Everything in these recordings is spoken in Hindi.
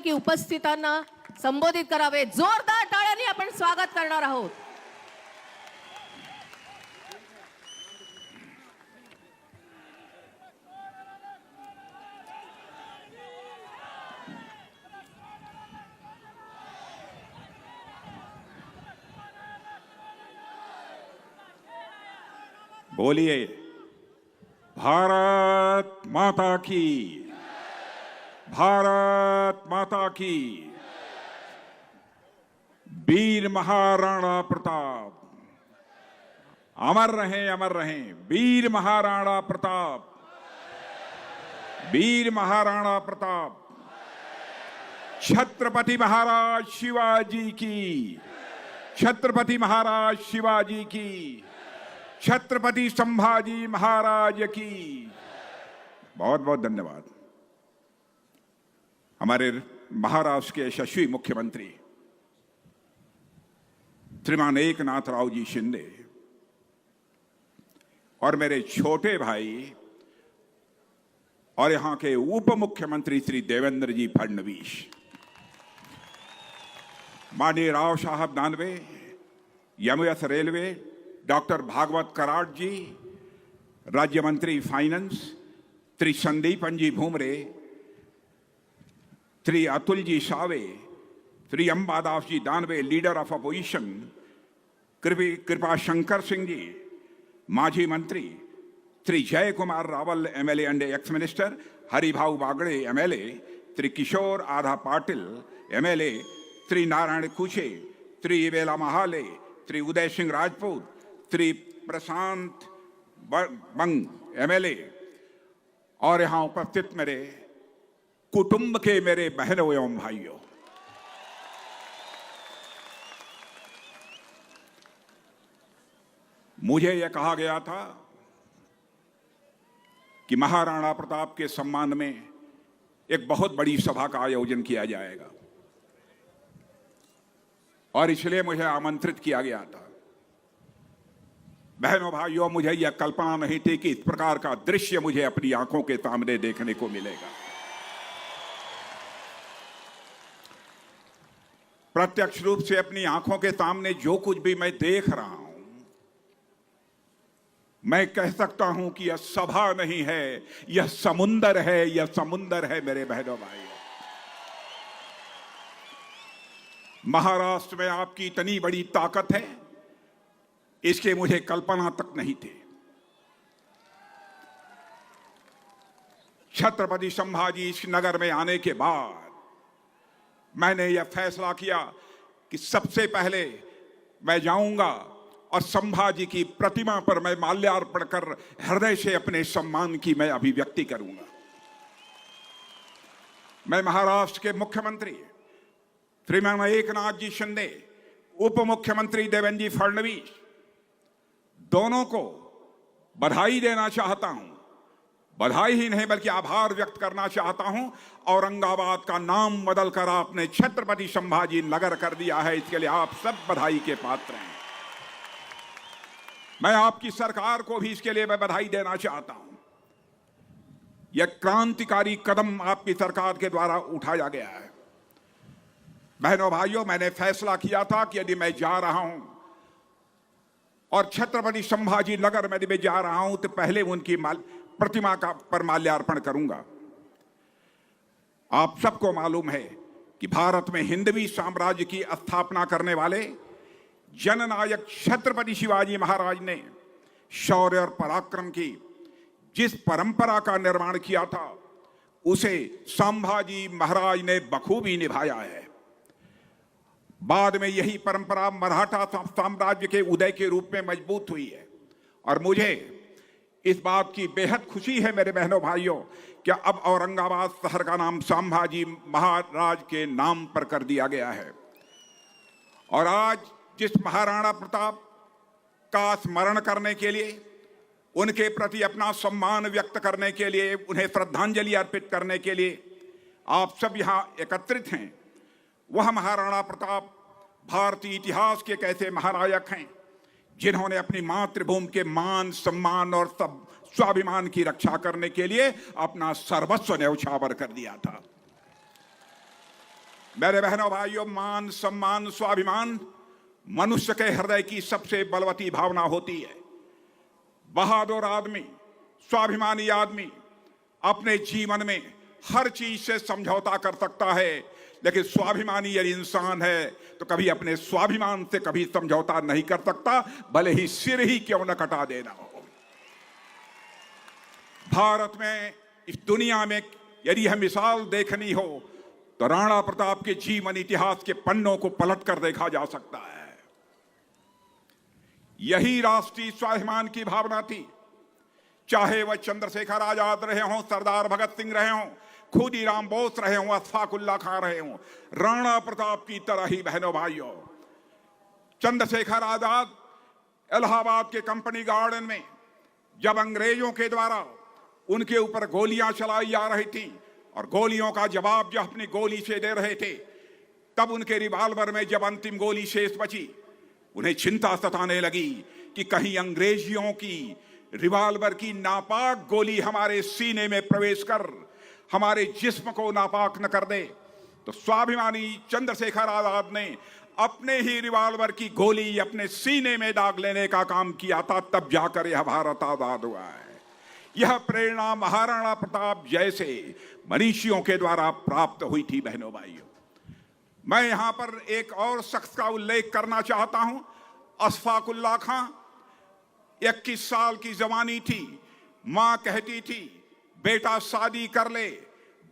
यापैकी उपस्थितांना संबोधित करावे. जोरदार टाळ्यांनी आपण स्वागत करणार आहोत. बोलिए भारत माता की, भारत माता की. वीर महाराणा प्रताप अमर रहें, अमर रहें. वीर महाराणा प्रताप, वीर महाराणा प्रताप. छत्रपति महाराज शिवाजी की, छत्रपति महाराज शिवाजी की, छत्रपति संभाजी महाराज की. बहुत बहुत धन्यवाद. हमारे महाराष्ट्र के यशस्वी मुख्यमंत्री श्रीमान एकनाथ राव जी शिंदे और मेरे छोटे भाई और यहां के उप मुख्यमंत्री श्री देवेंद्र जी फडणवीस, माननीय राव साहब दानवे, यमुना रेलवे, डॉक्टर भागवत कराड़ जी, राज्य मंत्री finance Shri Sandipan ji Bhumre, Shri Atul ji Save, Shri Ambadas ji Danve, leader of opposition, Kripa Shankar Singh ji, माजी मंत्री Shri Jay Kumar Rawal MLA and ex minister, Haribhau Bagde MLA, Shri Kishor आधा पाटिल एमएलए, श्री नारायण कुचे, श्री इवेला महाले, श्री उदय सिंह राजपूत, श्री प्रशांत बंग एमएलए और यहां उपस्थित मेरे कुटुंब के मेरे बहनों एवं भाइयों, मुझे यह कहा गया था कि महाराणा प्रताप के सम्मान में एक बहुत बड़ी सभा का आयोजन किया जाएगा और इसलिए मुझे आमंत्रित किया गया था. बहनों भाइयों, मुझे यह कल्पना नहीं थी कि इस प्रकार का दृश्य मुझे अपनी आंखों के सामने देखने को मिलेगा. प्रत्यक्ष रूप से अपनी आंखों के सामने जो कुछ भी मैं देख रहा हूं, मैं कह सकता हूं कि यह सभा नहीं है, यह समुंदर है, यह समुंदर है मेरे बहनों भाइयों. महाराष्ट्र में आपकी इतनी बड़ी ताकत है, इसके मुझे कल्पना तक नहीं थी. छत्रपति संभाजी इस नगर में आने के बाद मैंने यह फैसला किया कि सबसे पहले मैं जाऊंगा और संभाजी की प्रतिमा पर मैं माल्यार्पण कर हृदय से अपने सम्मान की मैं अभिव्यक्ति करूंगा. मैं महाराष्ट्र के मुख्यमंत्री श्रीमान एकनाथ जी शिंदे, उप मुख्यमंत्री देवेंद्र जी फडणवीस, दोनों को बधाई देना चाहता हूं. बधाई ही नहीं बल्कि आभार व्यक्त करना चाहता हूं. औरंगाबाद का नाम बदलकर आपने छत्रपति संभाजी नगर कर दिया है, इसके लिए आप सब बधाई के पात्र हैं. मैं आपकी सरकार को भी इसके लिए मैं बधाई देना चाहता हूं. यह क्रांतिकारी कदम आपकी सरकार के द्वारा उठाया गया है. बहनों भाइयों, मैंने फैसला किया था कि यदि मैं जा रहा हूं और छत्रपति संभाजी नगर में मैं जा रहा हूं तो पहले उनकी प्रतिमा का पर माल्यार्पण करूंगा. आप सबको मालूम है कि भारत में हिंदवी साम्राज्य की स्थापना करने वाले जननायक छत्रपति शिवाजी महाराज ने शौर्य और पराक्रम की जिस परंपरा का निर्माण किया था, उसे संभाजी महाराज ने बखूबी निभाया है. बाद में यही परंपरा मराठा साम्राज्य के उदय के रूप में मजबूत हुई है और मुझे इस बात की बेहद खुशी है मेरे बहनों भाइयों कि अब औरंगाबाद शहर का नाम संभाजी महाराज के नाम पर कर दिया गया है. और आज जिस महाराणा प्रताप का स्मरण करने के लिए, उनके प्रति अपना सम्मान व्यक्त करने के लिए, उन्हें श्रद्धांजलि अर्पित करने के लिए आप सब यहां एकत्रित हैं, वह महाराणा प्रताप भारतीय इतिहास के कैसे महानायक हैं जिन्होंने अपनी मातृभूमि के मान, सम्मान और स्वाभिमान की रक्षा करने के लिए अपना सर्वस्व न्यौछावर कर दिया था. मेरे बहनों भाइयों, मान सम्मान स्वाभिमान मनुष्य के हृदय की सबसे बलवती भावना होती है। बहादुर आदमी, स्वाभिमानी आदमी अपने जीवन में हर चीज से समझौता कर सकता है, लेकिन स्वाभिमानी यदि इंसान है तो कभी अपने स्वाभिमान से कभी समझौता नहीं कर सकता, भले ही सिर ही क्यों न कटा देना हो। भारत में, इस दुनिया में यदि यह मिसाल देखनी हो तो राणा प्रताप के जीवन इतिहास के पन्नों को पलट कर देखा जा सकता है। यही राष्ट्रीय स्वाभिमान की भावना थी, चाहे वह चंद्रशेखर आजाद रहे हों, सरदार भगत सिंह रहे हों, खुदीराम बोस रहे हों, अशफाक उल्लाह खां रहे हों, राणा प्रताप की तरह ही बहनों भाइयों, चंद्रशेखर आजाद इलाहाबाद के कंपनी गार्डन में जब अंग्रेजों के द्वारा उनके ऊपर गोलियां चलाई जा रही थी और गोलियों का जवाब जब अपनी गोली से दे रहे थे, तब उनके रिवाल्वर में जब अंतिम गोली शेष बची, उन्हें चिंता सताने लगी कि कहीं अंग्रेजियों की रिवाल्वर की नापाक गोली हमारे सीने में प्रवेश कर हमारे जिस्म को नापाक न कर दे। तो स्वाभिमानी चंद्रशेखर आजाद ने अपने ही रिवाल्वर की गोली अपने सीने में दाग लेने का काम किया था, तब जाकर यह भारत आजाद हुआ है। यह प्रेरणा महाराणा प्रताप जैसे मनीषियों के द्वारा प्राप्त हुई थी। बहनों भाइयों, मैं यहां पर एक और शख्स का उल्लेख करना चाहता हूं, अशफाक उल्लाह खां। 21 साल की जवानी थी, मां कहती थी बेटा शादी कर ले,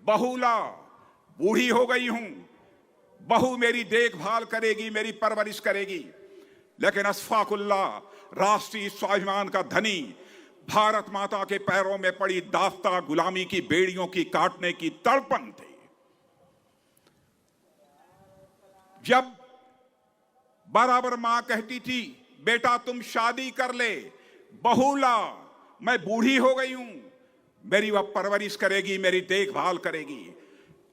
बहू ला, बूढ़ी हो गई हूं, बहू मेरी देखभाल करेगी, मेरी परवरिश करेगी। लेकिन अशफाक उल्लाह राष्ट्रीय स्वाभिमान का धनी भारत माता के पैरों में पड़ी दास्ता गुलामी की बेड़ियों की काटने की तड़पन थी। जब बराबर मां कहती थी बेटा तुम शादी कर ले, बहू ला, मैं बूढ़ी हो गई हूं, मेरी वह परवरिश करेगी, मेरी देखभाल करेगी।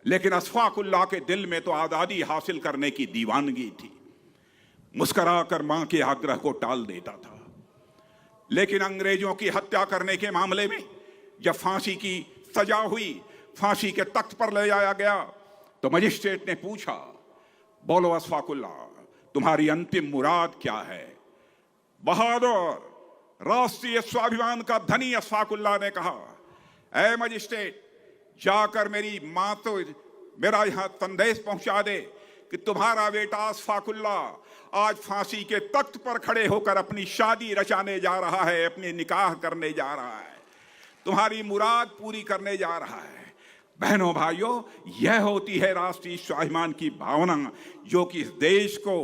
लेकिन अशफाक उल्लाह के दिल में तो आजादी हासिल करने की दीवानगी थी। मुस्कुराकर मां के आग्रह को टाल देता था। लेकिन अंग्रेजों की हत्या करने के मामले में जब फांसी की सजा हुई, फांसी के तख्त पर ले जाया गया, तो मजिस्ट्रेट ने पूछा, बोलो अशफाक उल्लाह, तुम्हारी अंतिम मुराद क्या है? बहादुर राष्ट्रीय स्वाभिमान का धनी अशफाक उल्लाह ने कहा, ऐ मजिस्ट्रेट, जाकर मेरी मां तो मेरा यहां संदेश पहुंचा दे कि तुम्हारा बेटा अशफाक उल्लाह आज फांसी के तख्त पर खड़े होकर अपनी शादी रचाने जा रहा है, अपनी निकाह करने जा रहा है, तुम्हारी मुराद पूरी करने जा रहा है। बहनों भाइयों, यह होती है राष्ट्रीय स्वाभिमान की भावना, जो कि इस देश को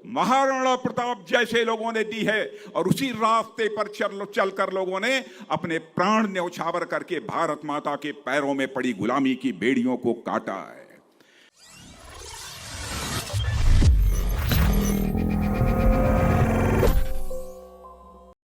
महाराणा प्रताप जैसे लोगों ने दी है, और उसी रास्ते पर चलकर लोगों ने अपने प्राण न्यौछावर करके भारत माता के पैरों में पड़ी गुलामी की बेड़ियों को काटा है।